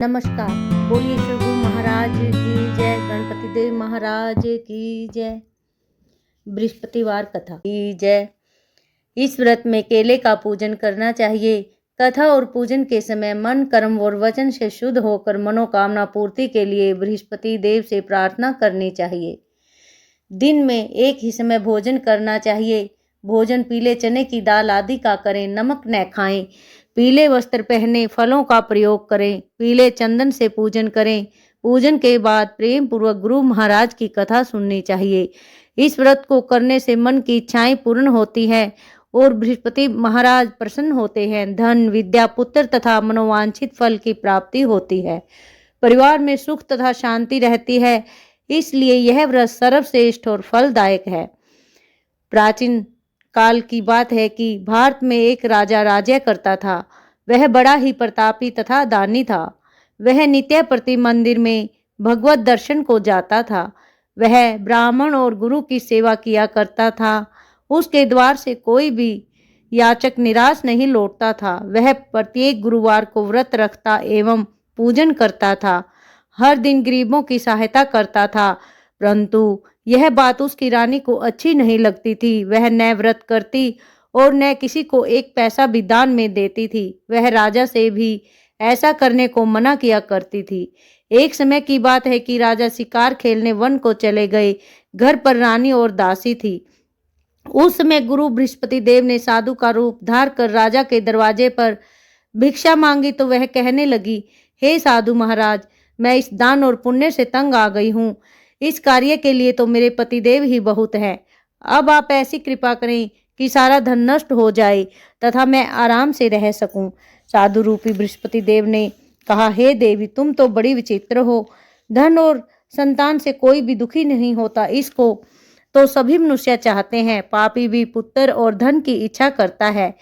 नमस्कार। बोलिए श्री गुरु महाराज की जय, गणपति देव महाराज की जय। बृहस्पतिवार कथा की जय। इस व्रत में केले का पूजन करना चाहिए। कथा और पूजन के समय मन, कर्म और वचन से शुद्ध होकर मनोकामना पूर्ति के लिए बृहस्पति देव से प्रार्थना करनी चाहिए। दिन में एक ही समय भोजन करना चाहिए। भोजन पीले चने की दाल आदि का करें, नमक न खाएं। पीले वस्त्र पहने, फलों का प्रयोग करें, पीले चंदन से पूजन करें। पूजन के बाद प्रेम पूर्वक गुरु महाराज की कथा सुननी चाहिए। इस व्रत को करने से मन की इच्छाएं पूर्ण होती हैं और बृहस्पति महाराज प्रसन्न होते हैं। धन, विद्या, पुत्र तथा मनोवांछित फल की प्राप्ति होती है। परिवार में सुख तथा शांति रहती है। इसलिए यह व्रत सर्वश्रेष्ठ और फलदायक है। प्राचीन काल की बात है कि भारत में एक राजा राज्य करता था। वह बड़ा ही प्रतापी तथा दानी था। वह नित्य प्रति मंदिर में भगवत दर्शन को जाता था। वह ब्राह्मण और गुरु की सेवा किया करता था। उसके द्वार से कोई भी याचक निराश नहीं लौटता था। वह प्रत्येक गुरुवार को व्रत रखता एवं पूजन करता था। हर दिन गरीबों की सहायता करता था, परंतु यह बात उसकी रानी को अच्छी नहीं लगती थी। वह न व्रत करती और न किसी को एक पैसा भी दान में देती थी। वह राजा से भी ऐसा करने को मना किया करती थी। एक समय की बात है कि राजा शिकार खेलने वन को चले गए। घर पर रानी और दासी थी। उस समय गुरु बृहस्पति देव ने साधु का रूप धार कर राजा के दरवाजे पर भिक्षा मांगी तो वह कहने लगी, हे साधु महाराज, मैं इस दान और पुण्य से तंग आ गई हूँ। इस कार्य के लिए तो मेरे पतिदेव ही बहुत हैं। अब आप ऐसी कृपा करें कि सारा धन नष्ट हो जाए तथा मैं आराम से रह सकूं। साधु रूपी बृहस्पति देव ने कहा, हे देवी, तुम तो बड़ी विचित्र हो। धन और संतान से कोई भी दुखी नहीं होता। इसको तो सभी मनुष्य चाहते हैं। पापी भी पुत्र और धन की इच्छा करता है।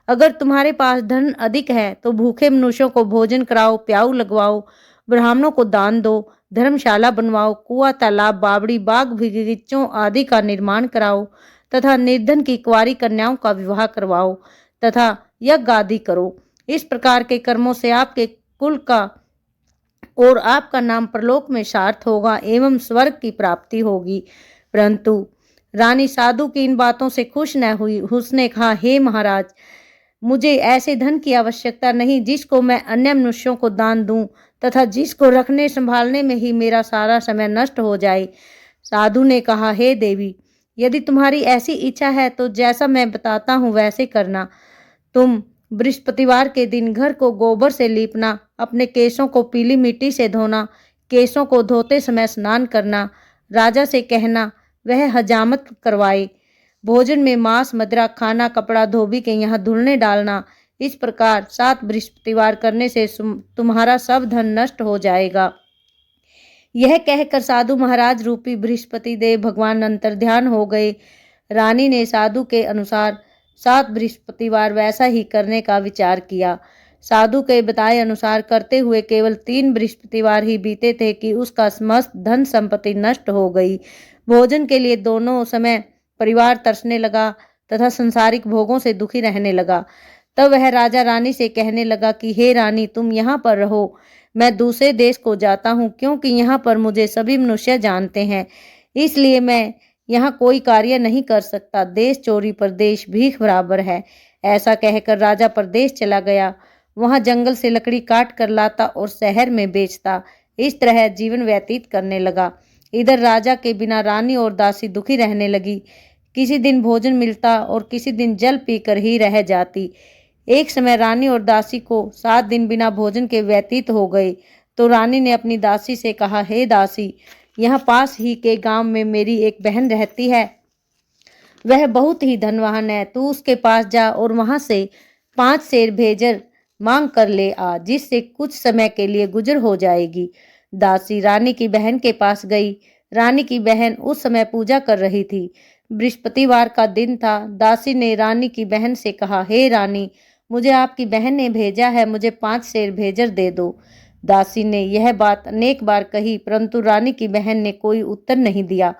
अगर तुम्हारे पास धन अधिक है तो भूखे मनुष्यों को भोजन कराओ, प्याऊ लगवाओ, ब्राह्मणों को दान दो, धर्मशाला बनवाओ, कुआं, तालाब, बावड़ी, बाग, बगीचों आदि का निर्माण कराओ तथा निर्धन की कुंवारी कन्याओं का विवाह करवाओ तथा यज्ञ आदि करो। इस प्रकार के कर्मों से आपके कुल का और आपका नाम परलोक में सार्थ होगा एवं स्वर्ग की प्राप्ति होगी। परंतु रानी साधु की इन बातों से खुश न हुई। उसने कहा, हे महाराज, मुझे ऐसे धन की आवश्यकता नहीं जिसको मैं अन्य मनुष्यों को दान दूं तथा जिसको रखने संभालने में ही मेरा सारा समय नष्ट हो जाए। साधु ने कहा, हे देवी, यदि तुम्हारी ऐसी इच्छा है तो जैसा मैं बताता हूँ वैसे करना। तुम बृहस्पतिवार के दिन घर को गोबर से लीपना, अपने केशों को पीली मिट्टी से धोना, केशों को धोते समय स्नान करना, राजा से कहना वह हजामत करवाए, भोजन में मांस, मदिरा, खाना, कपड़ा धोबी के यहाँ धुलने डालना। इस प्रकार 7 बृहस्पतिवार करने से तुम्हारा सब धन नष्ट हो जाएगा। यह कहकर साधु महाराज रूपी बृहस्पति देव भगवान अंतर्ध्यान हो गए। रानी ने साधु के अनुसार 7 बृहस्पतिवार वैसा ही करने का विचार किया। साधु के बताए अनुसार करते हुए केवल 3 बृहस्पतिवार ही बीते थे कि उसका समस्त धन संपत्ति नष्ट हो गई। भोजन के लिए दोनों समय परिवार तरसने लगा तथा संसारिक भोगों से दुखी रहने लगा। तब वह राजा रानी से कहने लगा कि हे रानी, तुम यहाँ पर रहो, मैं दूसरे देश को जाता हूँ, क्योंकि यहाँ पर मुझे सभी मनुष्य जानते हैं। इसलिए मैं यहाँ कोई कार्य नहीं कर सकता। देश चोरी परदेश भीख बराबर है। ऐसा कहकर राजा परदेश चला गया। वहाँ जंगल से लकड़ी काट कर लाता और शहर में बेचता। इस तरह जीवन व्यतीत करने लगा। इधर राजा के बिना रानी और दासी दुखी रहने लगी। किसी दिन भोजन मिलता और किसी दिन जल पीकर ही रह जाती। एक समय रानी और दासी को 7 दिन बिना भोजन के व्यतीत हो गए तो रानी ने अपनी दासी से कहा, हे दासी, यहाँ पास ही के गांव में मेरी एक बहन रहती है। वह बहुत ही धनवान है। तू उसके पास जा और वहां से 5 सेर भेजर मांग कर ले आ, जिससे कुछ समय के लिए गुजर हो जाएगी। दासी रानी की बहन के पास गई। रानी की बहन उस समय पूजा कर रही थी। बृहस्पतिवार का दिन था। दासी ने रानी की बहन से कहा, हे रानी, मुझे आपकी बहन ने भेजा है, मुझे 5 सेर भेजर दे दो। दासी ने यह बात अनेक बार कही, परंतु रानी की बहन ने कोई उत्तर नहीं दिया,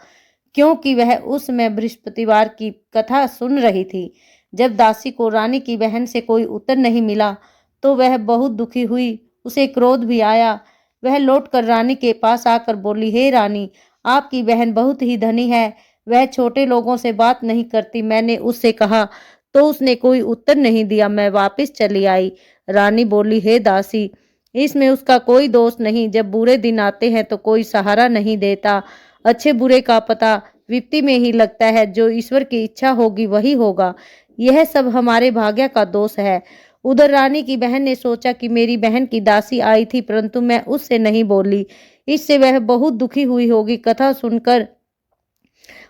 क्योंकि वह उस समय बृहस्पतिवार की कथा सुन रही थी। जब दासी को रानी की बहन से कोई उत्तर नहीं मिला तो वह बहुत दुखी हुई उसे क्रोध भी आया। वह लौटकर रानी के पास आकर बोली, हे रानी, आपकी बहन बहुत ही धनी है, वह छोटे लोगों से बात नहीं करती। मैंने उससे कहा तो उसने कोई उत्तर नहीं दिया, मैं वापस चली आई। रानी बोली, हे दासी, इसमें उसका कोई दोष नहीं। जब बुरे दिन आते हैं तो कोई सहारा नहीं देता। अच्छे बुरे का पता विपत्ति में ही लगता है। जो ईश्वर की इच्छा होगी वही होगा। यह सब हमारे भाग्य का दोष है। उधर रानी की बहन ने सोचा कि मेरी बहन की दासी आई थी, परंतु मैं उससे नहीं बोली, इससे वह बहुत दुखी हुई होगी। कथा सुनकर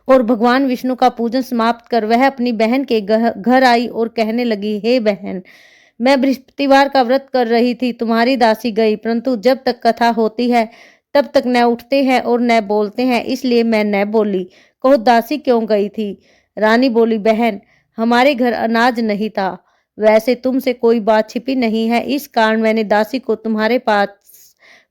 और भगवान विष्णु का पूजन समाप्त कर वह अपनी बहन के घर आई और कहने लगी, हे बहन, मैं बृहस्पतिवार का व्रत कर रही थी, तुम्हारी दासी गई, परंतु जब तक कथा होती है तब तक न उठते हैं और न बोलते हैं, इसलिए मैं न बोली। कहो दासी क्यों गई थी? रानी बोली, बहन, हमारे घर अनाज नहीं था। वैसे तुमसे कोई बात छिपी नहीं है, इस कारण मैंने दासी को तुम्हारे पास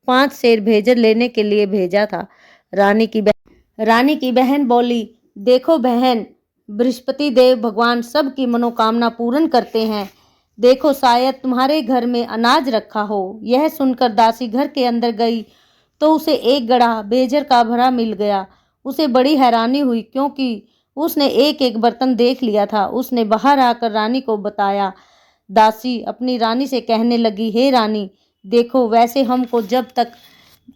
5 सेर भेजर लेने के लिए भेजा था। रानी की बहन बोली, देखो बहन, बृहस्पति देव भगवान सबकी मनोकामना पूर्ण करते हैं। देखो शायद तुम्हारे घर में अनाज रखा हो। यह सुनकर दासी घर के अंदर गई तो उसे एक गड़ा बेजर का भरा मिल गया। उसे बड़ी हैरानी हुई, क्योंकि उसने एक एक बर्तन देख लिया था। उसने बाहर आकर रानी को बताया। दासी अपनी रानी से कहने लगी, हे रानी, देखो, वैसे हमको जब तक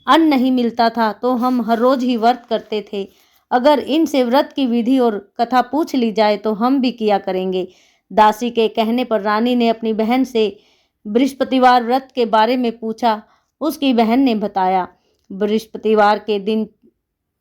अन्न नहीं मिलता था तो हम हर रोज ही व्रत करते थे। अगर इनसे व्रत की विधि और कथा पूछ ली जाए तो हम भी किया करेंगे। दासी के कहने पर रानी ने अपनी बहन से बृहस्पतिवार व्रत के बारे में पूछा। उसकी बहन ने बताया, बृहस्पतिवार के दिन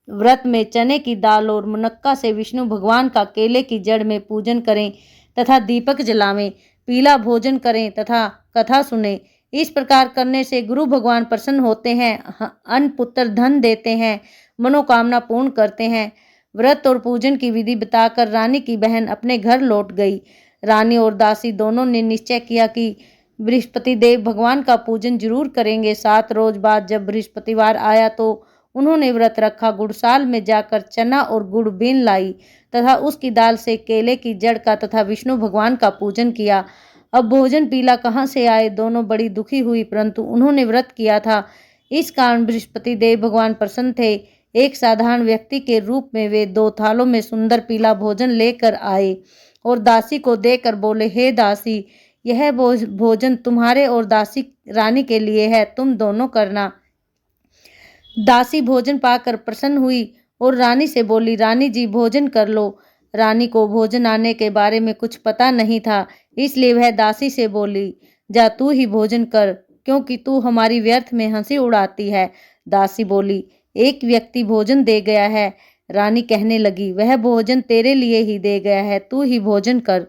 व्रत में चने की दाल और मुनक्का से विष्णु भगवान का केले की जड़ में पूजन करें तथा दीपक जलावें, पीला भोजन करें तथा कथा सुने। इस प्रकार करने से गुरु भगवान प्रसन्न होते हैं, अन्न पुत्र धन देते हैं, मनोकामना पूर्ण करते हैं। व्रत और पूजन की विधि बताकर रानी की बहन अपने घर लौट गई। रानी और दासी दोनों ने निश्चय किया कि बृहस्पति देव भगवान का पूजन जरूर करेंगे। 7 रोज बाद जब बृहस्पतिवार आया तो उन्होंने व्रत रखा। गुड़साल में जाकर चना और गुड़ बीन लाई तथा उसकी दाल से केले की जड़ का तथा विष्णु भगवान का पूजन किया। अब भोजन पीला कहाँ से आए? दोनों बड़ी दुखी हुई, परंतु उन्होंने व्रत किया था, इस कारण बृहस्पति देव भगवान प्रसन्न थे। एक साधारण व्यक्ति के रूप में वे 2 थालों में सुंदर पीला भोजन लेकर आए और दासी को देकर बोले, हे दासी, यह भोजन तुम्हारे और दासी रानी के लिए है, तुम दोनों करना। दासी भोजन पाकर प्रसन्न हुई और रानी से बोली, रानी जी, भोजन कर लो। रानी को भोजन आने के बारे में कुछ पता नहीं था, इसलिए वह दासी से बोली, जा तू ही भोजन कर, क्योंकि तू हमारी व्यर्थ में हंसी उड़ाती है। दासी बोली, एक व्यक्ति भोजन दे गया है। रानी कहने लगी, वह भोजन तेरे लिए ही दे गया है, तू ही भोजन कर।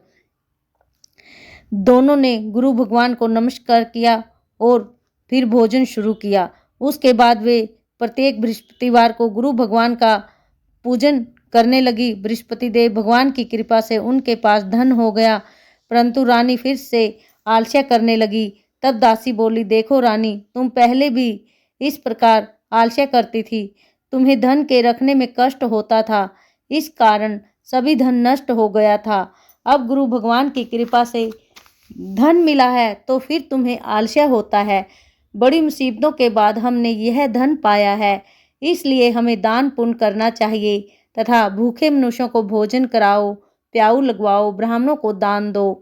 दोनों ने गुरु भगवान को नमस्कार किया और फिर भोजन शुरू किया। उसके बाद वे प्रत्येक बृहस्पतिवार को गुरु भगवान का पूजन करने लगी। बृहस्पति देव भगवान की कृपा से उनके पास धन हो गया, परंतु रानी फिर से आलस्य करने लगी। तब दासी बोली, देखो रानी, तुम पहले भी इस प्रकार आलस्य करती थी, तुम्हें धन के रखने में कष्ट होता था, इस कारण सभी धन नष्ट हो गया था। अब गुरु भगवान की कृपा से धन मिला है तो फिर तुम्हें आलस्य होता है। बड़ी मुसीबतों के बाद हमने यह धन पाया है, इसलिए हमें दान पुण्य करना चाहिए तथा भूखे मनुष्यों को भोजन कराओ, प्याऊ लगवाओ, ब्राह्मणों को दान दो,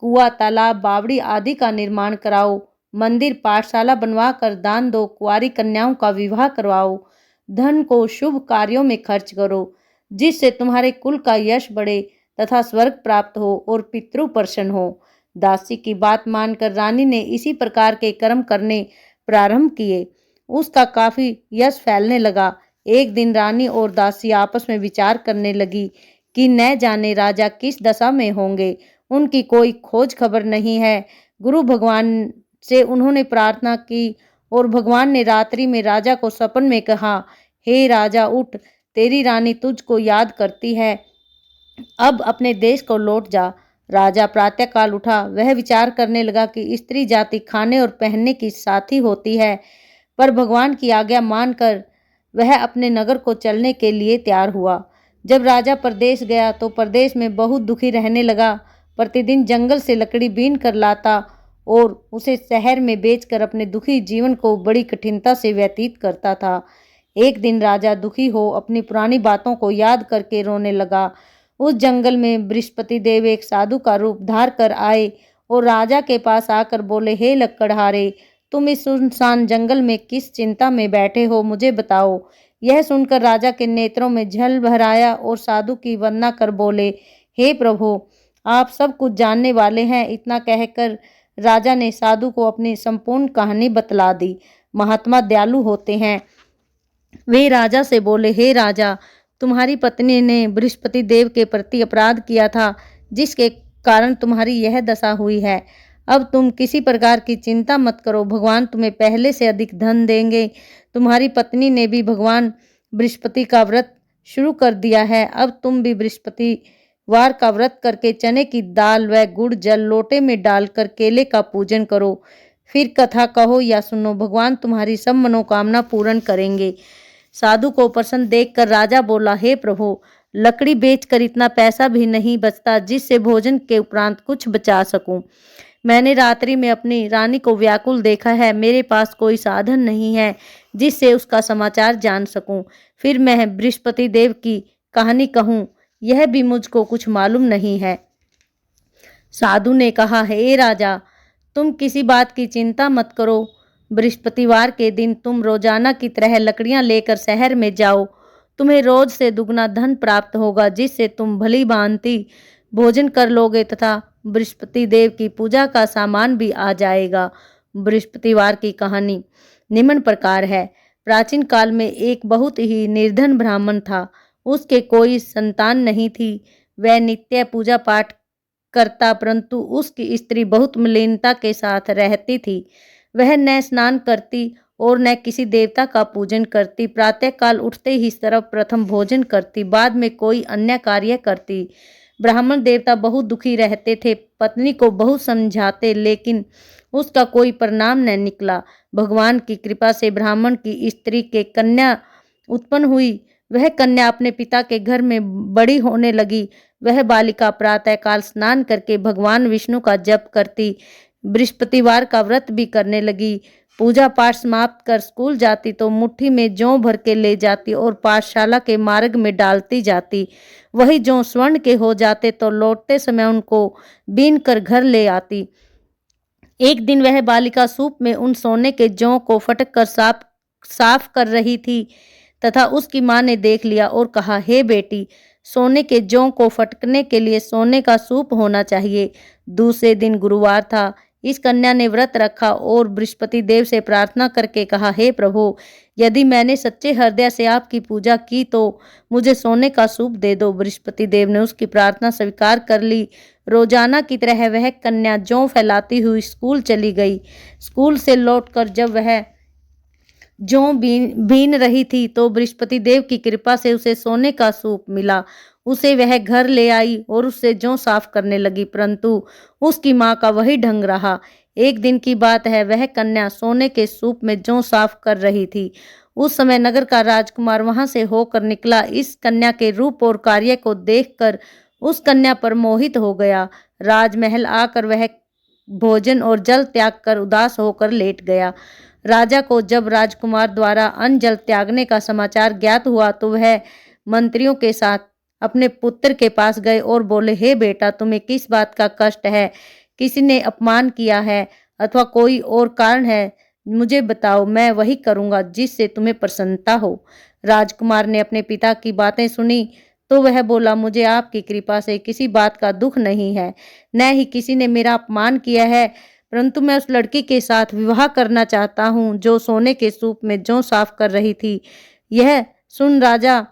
कुआं, तालाब, बावड़ी आदि का निर्माण कराओ, मंदिर, पाठशाला बनवा कर दान दो, कुंवारी कन्याओं का विवाह करवाओ, धन को शुभ कार्यों में खर्च करो, जिससे तुम्हारे कुल का यश बढ़े तथा स्वर्ग प्राप्त हो और पितृ प्रसन्न हो। दासी की बात मानकर रानी ने इसी प्रकार के कर्म करने प्रारंभ किए। उसका काफी यश फैलने लगा। एक दिन रानी और दासी आपस में विचार करने लगी कि न जाने राजा किस दशा में होंगे, उनकी कोई खोज खबर नहीं है। गुरु भगवान से उन्होंने प्रार्थना की और भगवान ने रात्रि में राजा को सपन में कहा, हे राजा, उठ, तेरी रानी तुझको याद करती है, अब अपने देश को लौट जा। राजा प्रातःकाल उठा। वह विचार करने लगा कि स्त्री जाति खाने और पहनने की साथी होती है, पर भगवान की आज्ञा मानकर वह अपने नगर को चलने के लिए तैयार हुआ। जब राजा परदेश गया तो परदेश में बहुत दुखी रहने लगा। प्रतिदिन जंगल से लकड़ी बीन कर लाता और उसे शहर में बेचकर अपने दुखी जीवन को बड़ी कठिनता से व्यतीत करता था। एक दिन राजा दुखी हो अपनी पुरानी बातों को याद करके रोने लगा। उस जंगल में बृहस्पति देव एक साधु का रूप धार कर आए और राजा के पास आकर बोले, हे लकड़हारे, तुम इस सुनसान जंगल में किस चिंता में बैठे हो, मुझे बताओ। यह सुनकर राजा के नेत्रों में जल भर आया और साधु की वंदना कर बोले, हे प्रभु, आप सब कुछ जानने वाले हैं। इतना कहकर राजा ने साधु को अपनी संपूर्ण कहानी बतला दी। महात्मा दयालु होते हैं। वे राजा से बोले, हे राजा, तुम्हारी पत्नी ने बृहस्पति देव के प्रति अपराध किया था, जिसके कारण तुम्हारी यह दशा हुई है। अब तुम किसी प्रकार की चिंता मत करो, भगवान तुम्हें पहले से अधिक धन देंगे। तुम्हारी पत्नी ने भी भगवान बृहस्पति का व्रत शुरू कर दिया है। अब तुम भी बृहस्पतिवार का व्रत करके चने की दाल व गुड़ जल लोटे में डालकर केले का पूजन करो। फिर कथा कहो या सुनो, भगवान तुम्हारी सब मनोकामना पूर्ण करेंगे। साधु को प्रसन्न देखकर राजा बोला, हे प्रभु, लकड़ी बेचकर इतना पैसा भी नहीं बचता जिससे भोजन के उपरांत कुछ बचा सकूं। मैंने रात्रि में अपनी रानी को व्याकुल देखा है। मेरे पास कोई साधन नहीं है जिससे उसका समाचार जान सकूं। फिर मैं बृहस्पति देव की कहानी कहूं, यह भी मुझको कुछ मालूम नहीं है। साधु ने कहा, हे राजा, तुम किसी बात की चिंता मत करो। बृहस्पतिवार के दिन तुम रोजाना की तरह लकड़ियां लेकर शहर में जाओ। तुम्हें रोज से दुगना धन प्राप्त होगा, जिससे तुम भली भांति भोजन कर लोगे तथा बृहस्पति देव की पूजा का सामान भी आ जाएगा। बृहस्पतिवार की कहानी निम्न प्रकार है। प्राचीन काल में एक बहुत ही निर्धन ब्राह्मण था। उसके कोई संतान नहीं थी। वह नित्य पूजा पाठ करता, परंतु उसकी स्त्री बहुत मलिनता के साथ रहती थी। वह न स्नान करती और न किसी देवता का पूजन करती। प्रातःकाल उठते ही सर्वप्रथम भोजन करती, बाद में कोई अन्य कार्य करती। ब्राह्मण देवता बहुत दुखी रहते थे। पत्नी को बहुत समझाते, लेकिन उसका कोई परिणाम न निकला। भगवान की कृपा से ब्राह्मण की स्त्री के कन्या उत्पन्न हुई। वह कन्या अपने पिता के घर में बड़ी होने लगी। वह बालिका प्रातःकाल स्नान करके भगवान विष्णु का जप करती, बृहस्पतिवार का व्रत भी करने लगी। पूजा पाठ समाप्त कर स्कूल जाती तो मुट्ठी में जौ भर के ले जाती और पाठशाला के मार्ग में डालती जाती। वही जौ स्वर्ण के हो जाते तो लौटते समय उनको बीन कर घर ले आती। एक दिन वह बालिका सूप में उन सोने के जौ को फटक कर साफ कर रही थी तथा उसकी मां ने देख लिया और कहा, हे बेटी, सोने के जौ को फटकने के लिए सोने का सूप होना चाहिए। दूसरे दिन गुरुवार था। इस कन्या ने व्रत रखा और बृहस्पति देव से प्रार्थना करके कहा, हे प्रभु, यदि मैंने सच्चे हृदय से आपकी पूजा की तो मुझे सोने का सूप दे दो। बृहस्पति देव ने उसकी प्रार्थना स्वीकार कर ली। रोजाना की तरह वह कन्या जौ फैलाती हुई स्कूल चली गई। स्कूल से लौटकर जब वह जौ बीन रही थी तो बृहस्पति देव की कृपा से उसे सोने का सूप मिला। उसे वह घर ले आई और उससे जौ साफ करने लगी, परंतु उसकी मां का वही ढंग रहा। एक दिन की बात है, वह कन्या सोने के सूप में जौ साफ कर रही थी। उस समय नगर का राजकुमार वहां से होकर निकला। इस कन्या के रूप और कार्य को देखकर उस कन्या पर मोहित हो गया। राजमहल आकर वह भोजन और जल त्याग कर उदास होकर लेट गया। राजा को जब राजकुमार द्वारा अन्न जल त्यागने का समाचार ज्ञात हुआ तो वह मंत्रियों के साथ अपने पुत्र के पास गए और बोले, हे बेटा, तुम्हें किस बात का कष्ट है? किसी ने अपमान किया है अथवा कोई और कारण है? मुझे बताओ, मैं वही करूंगा जिससे तुम्हें प्रसन्नता हो। राजकुमार ने अपने पिता की बातें सुनी तो वह बोला, मुझे आपकी कृपा से किसी बात का दुख नहीं है, न ही किसी ने मेरा अपमान किया है, परंतु मैं उस लड़की के साथ विवाह करना चाहता हूँ जो सोने के सूप में जौ साफ कर रही थी। यह सुन राजा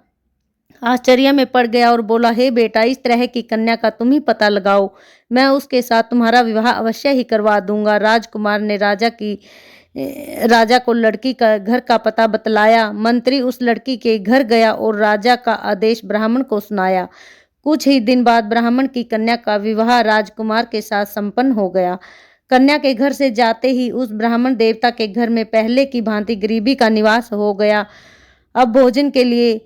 आश्चर्य में पड़ गया और बोला, हे बेटा, इस तरह की कन्या का तुम ही पता लगाओ, मैं उसके साथ तुम्हारा विवाह अवश्य ही करवा दूंगा। राजकुमार ने राजा को लड़की का घर का पता बतलाया। मंत्री उस लड़की के घर गया और राजा का आदेश ब्राह्मण को सुनाया। कुछ ही दिन बाद ब्राह्मण की कन्या का विवाह राजकुमार के साथ संपन्न हो गया। कन्या के घर से जाते ही उस ब्राह्मण देवता के घर में पहले की भांति गरीबी का निवास हो गया। अब भोजन के लिए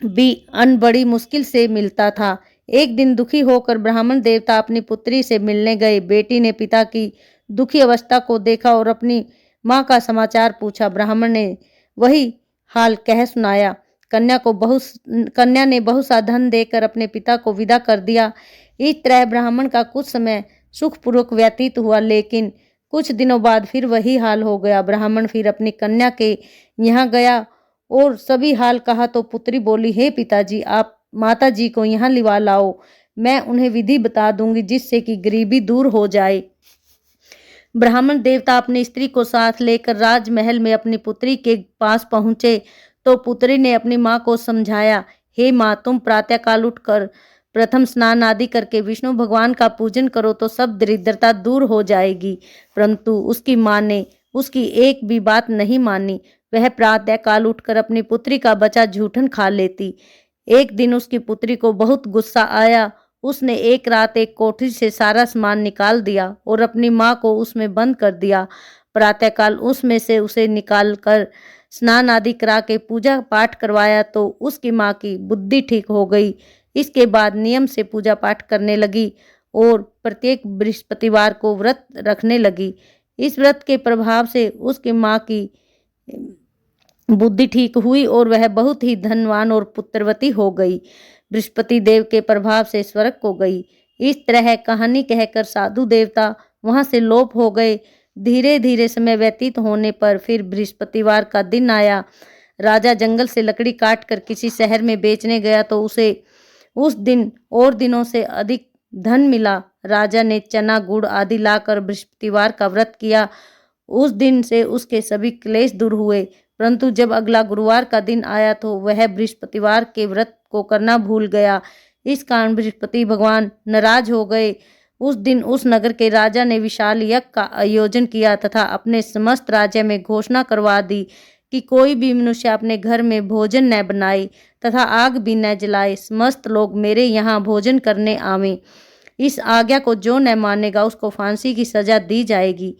भी अन्न बड़ी मुश्किल से मिलता था। एक दिन दुखी होकर ब्राह्मण देवता अपनी पुत्री से मिलने गए। बेटी ने पिता की दुखी अवस्था को देखा और अपनी माँ का समाचार पूछा। ब्राह्मण ने वही हाल कह सुनाया। कन्या ने बहुत सा धन देकर अपने पिता को विदा कर दिया। इस तरह ब्राह्मण का कुछ समय सुखपूर्वक व्यतीत हुआ, लेकिन कुछ दिनों बाद फिर वही हाल हो गया। ब्राह्मण फिर अपनी कन्या के यहाँ गया और सभी हाल कहा तो पुत्री बोली, हे पिताजी, आप माता जी को यहाँ लिवा लाओ, मैं उन्हें विधि बता दूंगी जिससे कि गरीबी दूर हो जाए। ब्राह्मण देवता अपनी स्त्री को साथ लेकर राजमहल में अपनी पुत्री के पास पहुंचे तो पुत्री ने अपनी माँ को समझाया, हे माँ, तुम प्रातःकाल उठकर प्रथम स्नान आदि करके विष्णु भगवान का पूजन करो तो सब दरिद्रता दूर हो जाएगी। परंतु उसकी माँ ने उसकी एक भी बात नहीं मानी। वह प्रातःकाल उठकर अपनी पुत्री का बचा जूठन खा लेती। एक दिन उसकी पुत्री को बहुत गुस्सा आया। उसने एक रात एक कोठरी से सारा सामान निकाल दिया और अपनी माँ को उसमें बंद कर दिया। प्रातःकाल उसमें से उसे निकाल कर स्नान आदि करा के पूजा पाठ करवाया तो उसकी माँ की बुद्धि ठीक हो गई। इसके बाद नियम से पूजा पाठ करने लगी और प्रत्येक बृहस्पतिवार को व्रत रखने लगी। इस व्रत के प्रभाव से उसकी माँ की बुद्धि ठीक हुई और वह बहुत ही धनवान और पुत्रवती हो गई। बृहस्पति देव के प्रभाव से स्वर्ग को गई। इस तरह कहानी कहकर साधु देवता वहां से लोप हो गए। धीरे धीरे समय व्यतीत होने पर फिर बृहस्पतिवार का दिन आया। राजा जंगल से लकड़ी काट कर किसी शहर में बेचने गया तो उसे उस दिन और दिनों से अधिक धन मिला। राजा ने चना गुड़ आदि लाकर बृहस्पतिवार का व्रत किया। उस दिन से उसके सभी क्लेश दूर हुए। परंतु जब अगला गुरुवार का दिन आया तो वह बृहस्पतिवार के व्रत को करना भूल गया। इस कारण बृहस्पति भगवान नाराज हो गए। उस दिन उस नगर के राजा ने विशाल यज्ञ का आयोजन किया तथा अपने समस्त राज्य में घोषणा करवा दी कि कोई भी मनुष्य अपने घर में भोजन न बनाए तथा आग भी न जलाए। समस्त लोग मेरे यहाँ भोजन करने आवें। इस आज्ञा को जो न मानेगा उसको फांसी की सजा दी जाएगी।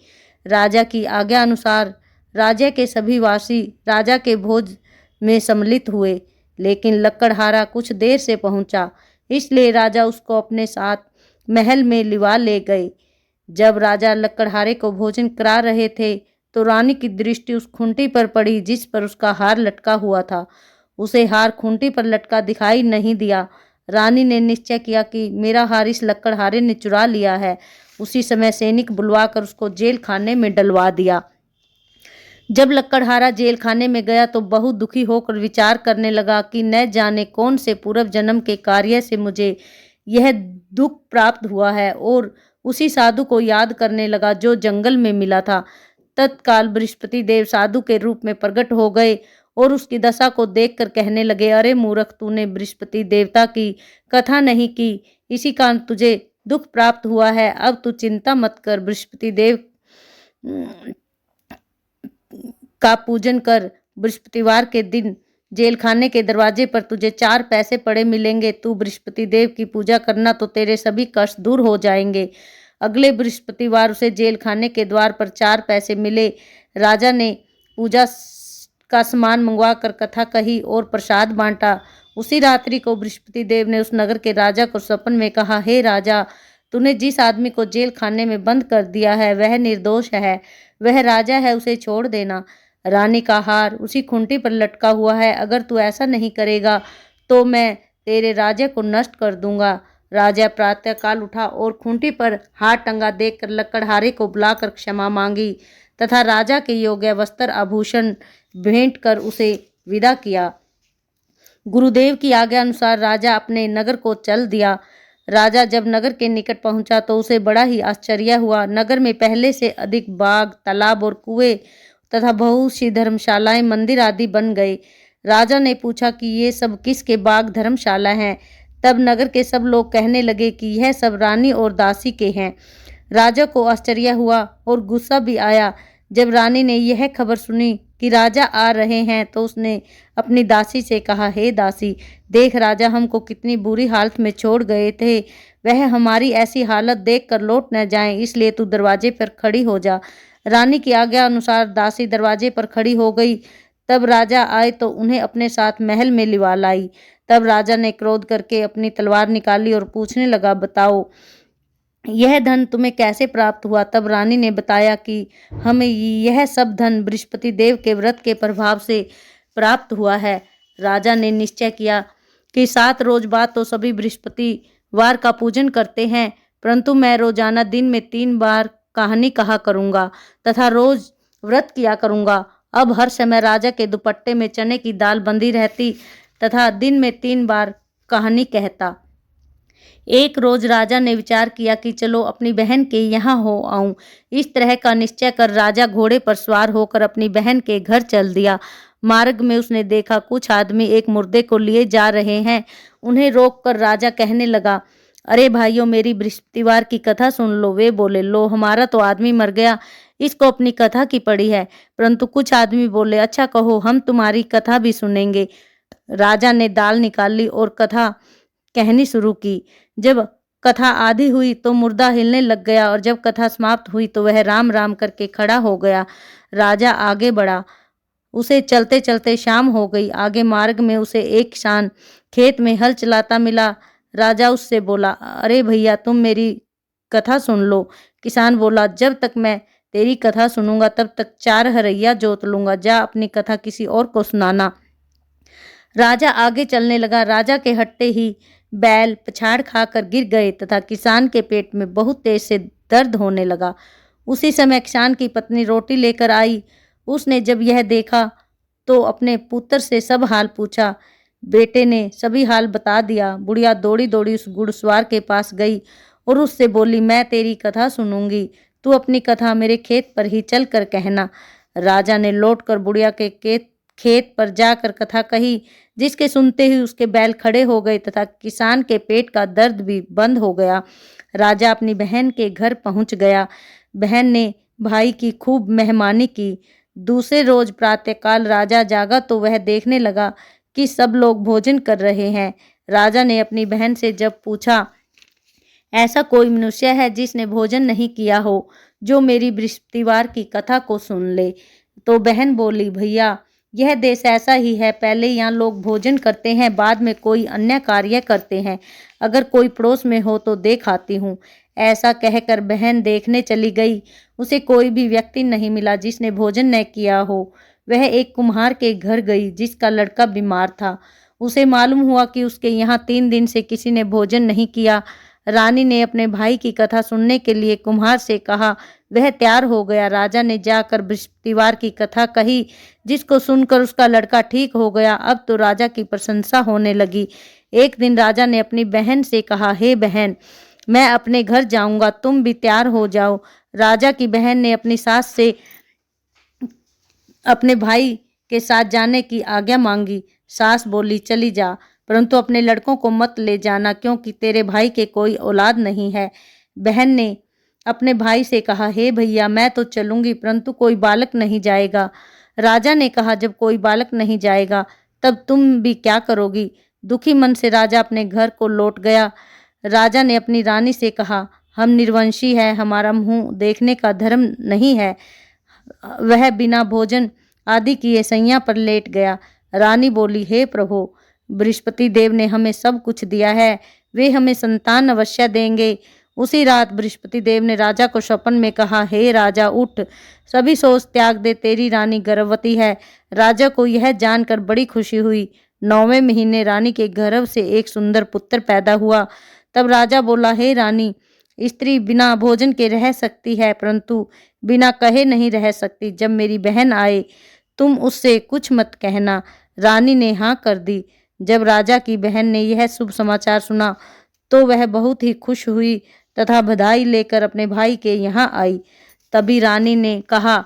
राजा की आज्ञा अनुसार राज्य के सभी वासी राजा के भोज में सम्मिलित हुए, लेकिन लकड़हारा कुछ देर से पहुंचा, इसलिए राजा उसको अपने साथ महल में लिवा ले गए। जब राजा लकड़हारे को भोजन करा रहे थे तो रानी की दृष्टि उस खूंटी पर पड़ी जिस पर उसका हार लटका हुआ था। उसे हार खूंटी पर लटका दिखाई नहीं दिया। रानी ने निश्चय किया कि मेरा हार इस लकड़हारे ने चुरा लिया है। उसी समय सैनिक बुलवाकर उसको जेल खाने में डलवा दिया। जब लकड़हारा जेल खाने में गया तो बहुत दुखी होकर विचार करने लगा कि न जाने कौन से पूर्व जन्म के कार्य से मुझे यह दुख प्राप्त हुआ है, और उसी साधु को याद करने लगा जो जंगल में मिला था। तत्काल बृहस्पति देव साधु के रूप में प्रकट हो गए और उसकी दशा को देखकर कहने लगे, अरे मूर्ख, तूने बृहस्पति देवता की कथा नहीं की, इसी कारण तुझे दुख प्राप्त हुआ है। अब तू चिंता मत कर, बृहस्पति देव का पूजन कर। बृहस्पतिवार के दिन जेल खाने के दरवाजे पर तुझे 4 पैसे पड़े मिलेंगे। तू बृहस्पति देव की पूजा करना तो तेरे सभी कष्ट दूर हो जाएंगे। अगले बृहस्पतिवार उसे जेल खाने के द्वार पर 4 पैसे मिले। राजा ने पूजा का सामान मंगवा कर कथा कही और प्रसाद बांटा। उसी रात्रि को बृहस्पति देव ने उस नगर के राजा को स्वप्न में कहा, हे राजा, तूने जिस आदमी को जेल खाने में बंद कर दिया है वह निर्दोष है, वह राजा है, उसे छोड़ देना। रानी का हार उसी खूंटी पर लटका हुआ है। अगर तू ऐसा नहीं करेगा तो मैं तेरे राज्य को नष्ट कर दूंगा। राजा प्रातःकाल उठा और खूंटी पर हार टंगा देखकर लकड़हारे को बुलाकर क्षमा मांगी तथा राजा के योग्य वस्त्र आभूषण भेंट कर उसे विदा किया। गुरुदेव की आज्ञा अनुसार राजा अपने नगर को चल दिया। राजा जब नगर के निकट पहुंचा तो उसे बड़ा ही आश्चर्य हुआ। नगर में पहले से अधिक बाग, तालाब और कुएं तथा बहुत सी धर्मशालाएं, मंदिर आदि बन गए। राजा ने पूछा कि ये सब किसके बाग, धर्मशाला हैं? तब नगर के सब लोग कहने लगे कि यह सब रानी और दासी के हैं। राजा को आश्चर्य हुआ और गुस्सा भी आया। जब रानी ने यह खबर सुनी कि राजा आ रहे हैं तो उसने अपनी दासी से कहा, हे दासी, देख राजा हमको कितनी बुरी हालत में छोड़ गए थे, वह हमारी ऐसी हालत देखकर लौट न जाएं, इसलिए तू दरवाजे पर खड़ी हो जा। रानी की आज्ञा अनुसार दासी दरवाजे पर खड़ी हो गई। तब राजा आए तो उन्हें अपने साथ महल में लिवा लाई। तब राजा ने क्रोध करके अपनी तलवार निकाली और पूछने लगा, बताओ यह धन तुम्हें कैसे प्राप्त हुआ? तब रानी ने बताया कि हमें यह सब धन बृहस्पति देव के व्रत के प्रभाव से प्राप्त हुआ है। राजा ने निश्चय किया कि 7 रोज बाद तो सभी बृहस्पतिवार का पूजन करते हैं, परंतु मैं रोजाना दिन में 3 बार कहानी कहा करूंगा तथा रोज व्रत किया करूंगा। अब हर समय राजा के दुपट्टे में चने की दाल बंधी रहती तथा दिन में 3 बार कहानी कहता। एक रोज राजा ने विचार किया कि चलो अपनी बहन के यहाँ हो आऊं। इस तरह का निश्चय कर राजा घोड़े पर सवार होकर अपनी बहन के घर चल दिया। मार्ग में उसने देखा कुछ आदमी एक मुर्दे को लिए जा रहे हैं। उन्हें रोककर राजा कहने लगा, अरे भाइयों, मेरी बृहस्पतिवार की कथा सुन लो। वे बोले, लो, हमारा तो आदमी मर गया, इसको अपनी कथा की पड़ी है। परंतु कुछ आदमी बोले, अच्छा कहो, हम तुम्हारी कथा भी सुनेंगे। राजा ने दाल निकाली और कथा कहनी शुरू की। जब कथा आधी हुई तो मुर्दा हिलने लग गया और जब कथा समाप्त हुई तो वह राम राम करके खड़ा हो गया। राजा आगे बढ़ा। उसे चलते चलते शाम हो गई। आगे मार्ग में उसे एक किसान खेत में हल चलाता मिला। राजा उससे बोला, अरे भैया, तुम मेरी कथा सुन लो। किसान बोला, जब तक मैं तेरी कथा सुनूंगा तब तक 4 हरैया जोत लूंगा। जा अपनी कथा किसी और को सुनाना। राजा आगे चलने लगा। राजा के हटते ही बैल पछाड़ खाकर गिर गए तथा किसान के पेट में बहुत तेज से दर्द होने लगा। उसी समय किसान की पत्नी रोटी लेकर आई। उसने जब यह देखा तो अपने पुत्र से सब हाल पूछा। बेटे ने सभी हाल बता दिया। बुढ़िया दौड़ी दौड़ी उस घुड़सवार के पास गई और उससे बोली, मैं तेरी कथा सुनूंगी, तू अपनी कथा मेरे खेत पर ही चल कर कहना। राजा ने लौटकर बुढ़िया के खेत पर जाकर कथा कही, जिसके सुनते ही उसके बैल खड़े हो गए तथा किसान के पेट का दर्द भी बंद हो गया। राजा अपनी बहन के घर पहुंच गया। बहन ने भाई की खूब मेहमानी की। दूसरे रोज प्रातःकाल राजा जागा तो वह देखने लगा कि सब लोग भोजन कर रहे हैं। राजा ने अपनी बहन से जब पूछा, ऐसा कोई मनुष्य है जिसने भोजन नहीं किया हो, जो मेरी बृहस्पतिवार की कथा को सुन ले? तो बहन बोली, भैया, यह देश ऐसा ही है। पहले यहाँ लोग भोजन करते हैं, बाद में कोई अन्य कार्य करते हैं। अगर कोई पड़ोस में हो तो देख आती हूँ। ऐसा कहकर बहन देखने चली गई। उसे कोई भी व्यक्ति नहीं मिला जिसने भोजन न किया हो। वह एक कुम्हार के घर गई जिसका लड़का बीमार था। उसे मालूम हुआ कि उसके यहाँ 3 दिन से किसी ने भोजन नहीं किया। रानी ने अपने भाई की कथा सुनने के लिए कुम्हार से कहा। वह तैयार हो गया। राजा ने जाकर बृहस्पतिवार की कथा कही, जिसको सुनकर उसका लड़का ठीक हो गया। अब तो राजा की प्रशंसा होने लगी। एक दिन राजा ने अपनी बहन से कहा, हे बहन, मैं अपने घर जाऊंगा, तुम भी तैयार हो जाओ। राजा की बहन ने अपनी सास से अपने भाई के साथ जाने की आज्ञा मांगी। सास बोली, चली जा, परंतु अपने लड़कों को मत ले जाना, क्योंकि तेरे भाई के कोई औलाद नहीं है। बहन ने अपने भाई से कहा, हे भैया, मैं तो चलूंगी, परंतु कोई बालक नहीं जाएगा। राजा ने कहा, जब कोई बालक नहीं जाएगा तब तुम भी क्या करोगी? दुखी मन से राजा अपने घर को लौट गया। राजा ने अपनी रानी से कहा, हम निर्वंशी हैं, हमारा मुंह देखने का धर्म नहीं है। वह बिना भोजन आदि किए सैया पर लेट गया। रानी बोली, हे प्रभु, बृहस्पति देव ने हमें सब कुछ दिया है, वे हमें संतान अवश्य देंगे। उसी रात बृहस्पति देव ने राजा को स्वप्न में कहा, हे राजा, उठ, सभी सोच त्याग दे, तेरी रानी गर्भवती है। राजा को यह जानकर बड़ी खुशी हुई। 9वें महीने रानी के गर्भ से एक सुंदर पुत्र पैदा हुआ। तब राजा बोला, हे रानी, स्त्री बिना भोजन के रह सकती है, परंतु बिना कहे नहीं रह सकती। जब मेरी बहन आए तुम उससे कुछ मत कहना। रानी ने हाँ कर दी। जब राजा की बहन ने यह शुभ समाचार सुना तो वह बहुत ही खुश हुई तथा बधाई लेकर अपने भाई के यहाँ आई। तभी रानी ने कहा,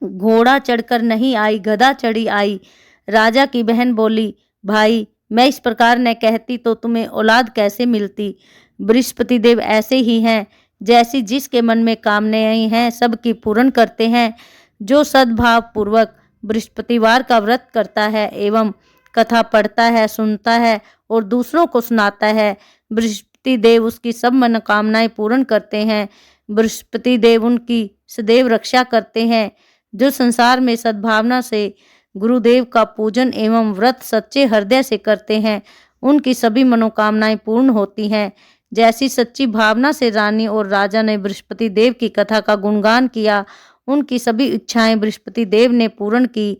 घोड़ा चढ़कर नहीं आई, गधा चढ़ी आई। राजा की बहन बोली, भाई, मैं इस प्रकार न कहती तो तुम्हें औलाद कैसे मिलती? बृहस्पति देव ऐसे ही हैं, जैसी जिसके मन में कामनाएं हैं सबकी पूर्ण करते हैं। जो सद्भाव पूर्वक बृहस्पतिवार का व्रत करता है एवं कथा पढ़ता है, सुनता है और दूसरों को सुनाता है, बृहस्पति देव उसकी सब मनोकामनाएं पूर्ण करते हैं। बृहस्पति देव उनकी सदैव रक्षा करते हैं। जो संसार में सद्भावना से गुरुदेव का पूजन एवं व्रत सच्चे हृदय से करते हैं, उनकी सभी मनोकामनाएं पूर्ण होती हैं। जैसी सच्ची भावना से रानी और राजा ने बृहस्पति देव की कथा का गुणगान किया, उनकी सभी इच्छाएं बृहस्पति देव ने पूर्ण की।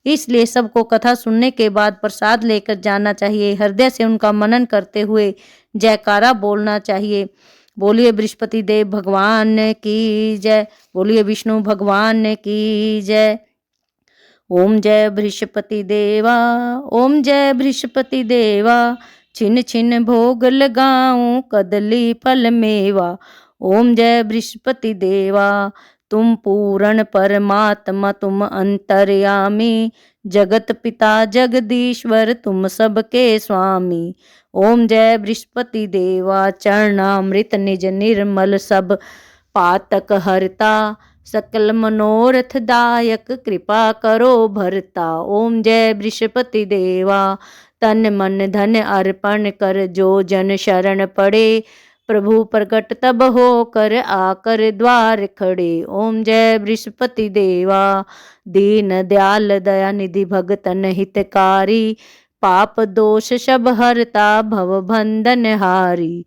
इसलिए सबको कथा सुनने के बाद प्रसाद लेकर जाना चाहिए। हृदय से उनका मनन करते हुए जयकारा बोलना चाहिए। बोलिए बृहस्पति देव भगवान की जय, बोलिए विष्णु भगवान की जय। ओम जय बृहस्पति देवा, ओम जय बृहस्पति देवा, छिन छिन भोग लगाऊं कदली फल मेवा। ओम जय बृहस्पति देवा, तुम पूर्ण परमात्मा, तुम अंतर्यामी, जगत पिता जगदीश्वर, तुम सबके स्वामी। ओम जय बृहस्पति देवा, चरणामृत निज निर्मल, सब पातक हरता, सकल मनोरथ दायक, कृपा करो भरता। ओम जय बृहस्पति देवा, तन मन धन अर्पण कर, जो जन शरण पड़े, प्रभु प्रकट तब हो कर, आकर द्वार खड़े। ओम जय बृहस्पति देवा, दीन दयाल दया निधि, भगतन हितकारी, पाप दोष सब हरता, भव बंधन हारी।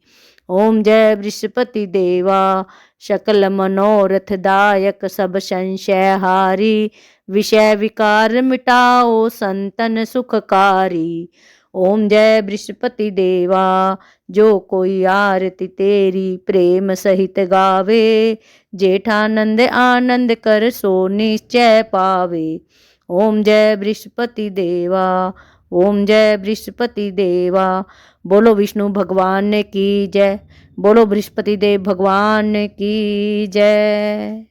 ओम जय बृहस्पति देवा, सकल मनोरथ दायक, सब संशय हारी, विषय विकार मिटाओ, संतन सुखकारी। ओम जय बृहस्पति देवा, जो कोई आरती तेरी प्रेम सहित गावे, जेठानंद आनंद कर, सो निश्चय पावे। ओम जय बृहस्पति देवा, ओम जय बृहस्पति देवा। बोलो विष्णु भगवान की जय, बोलो बृहस्पति देव भगवान की जय।